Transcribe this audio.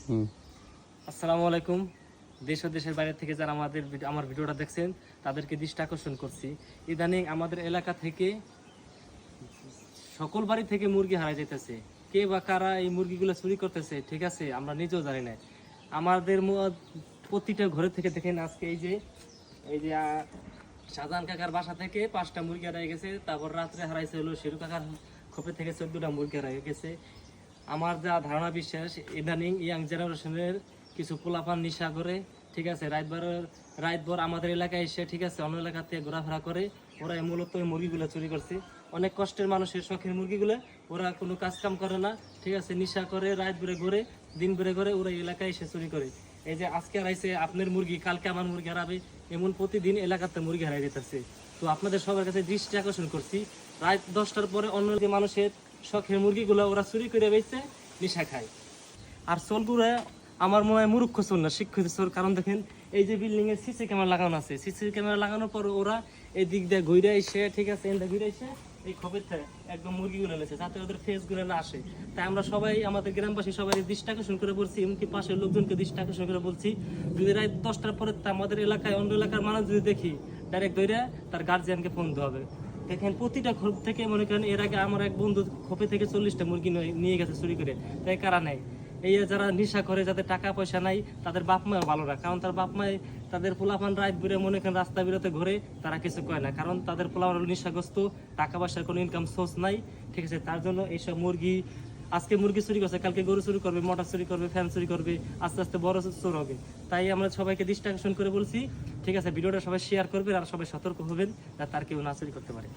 আসসালামু আলাইকুম। দেশ ও দেশের বাইরে থেকে যারা আমার ভিডিওটা দেখছেন তাদেরকে দৃষ্টি আকর্ষণ করছি। ইদানিং আমাদের এলাকা থেকে সকল বাড়ি থেকে মুরগি হারাই যেতেছে। কে বা কারা এই মুরগিগুলো চুরি করতেছে, ঠিক আছে, আমরা নিজেও জানি না। আমাদের প্রতিটা ঘরে থেকে দেখেন আজকে এই যে শাহজাহান কাকার বাসা থেকে 5টা মুরগি হারিয়ে গেছে। তারপর রাত্রে হারাইছে হলো শেরু কাকার খোপে থেকে 14টা মুরগি হারিয়ে গেছে। আমার যা ধারণা বিশ্বাস, ইদানিং ইয়াং জেনারেশনের কিছু পোলাপান নিশা করে, ঠিক আছে, রাতভর আমাদের এলাকায় এসে, ঠিক আছে, অন্য এলাকাতে ঘোরাফেরা করে। ওরা মূলত ওই মুরগিগুলো চুরি করছে। অনেক কষ্টের মানুষের শখের মুরগিগুলো ওরা কোনো কাজ কাম করে না, ঠিক আছে, নিশা করে, রাত ভরে ঘুরে, দিন ভরে ঘুরে, ওরা এলাকায় এসে চুরি করে। এই যে আজকে হারাইছে আপনার মুরগি, কালকে আমার মুরগি হারাবে, এমন প্রতিদিন এলাকাতে মুরগি হারাই যেতেছে। তো আপনাদের সবার কাছে দৃষ্টি আকর্ষণ করছি, রাত 10টার পরে অন্য যে মানুষের শখের মুরগিগুলো ওরা চুরি করে বেচছে, নিশা খায়। আর চোরগুলো আমার মনে হয় মূর্খ চোর না, শিক্ষিত চোর। কারণ দেখেন এই যে বিল্ডিং এর সিসি ক্যামেরা লাগানো আছে, সিসি ক্যামেরা লাগানোর পর ওরা এই দিক দিয়ে ঘুরে এসে, ঠিক আছে, এনটা ঘুরে এসে এই খবর থেকে একদম মুরগিগুলো এনেছে যাতে ওদের ফেসগুলো না আসে। তাই আমরা সবাই, আমাদের গ্রামবাসী সবাই দৃষ্টি আকর্ষণ করে বলছি, এমনকি পাশের লোকজনকে দৃষ্টি আকর্ষণ করে বলছি, যদি রাত 10টার পরে আমাদের এলাকায় অন্য এলাকার মানুষ যদি দেখি, ডাইরেক্ট ধরে তার গার্জিয়ানকে ফোন দিতে হবে। দেখেন প্রতিটা খোপ থেকে, মনে করেন এর আগে আমার এক বন্ধু খোপে থেকে 40টা মুরগি নিয়ে গেছে চুরি করে। তাই কারা নেই, এই যারা নেশা করে, যাদের টাকা পয়সা নাই, তাদের বাপ মাও ভালো না। কারণ তার বাপ মায় তাদের পোলাপান রাত বেরে, মনে করেন রাস্তা বেরোতে ঘরে, তারা কিছু কয় না, কারণ তাদের পোলাপান নেশাগ্রস্ত, টাকা পয়সার কোনো ইনকাম সোর্স নাই, ঠিক আছে। তার জন্য এইসব মুরগি, আজকে মুরগি চুরি করছে, কালকে গরু চুরি করবে, মোটর চুরি করবে, ফ্যান চুরি করবে, আস্তে আস্তে বড় চোর হবে। তাই আমরা সবাইকে দৃষ্টি আকর্ষণ করে বলছি, ঠিক আছে, ভিডিওটা সবাই শেয়ার করবেন আর সবাই সতর্ক হবেন, তার কেউ না চুরি করতে পারে।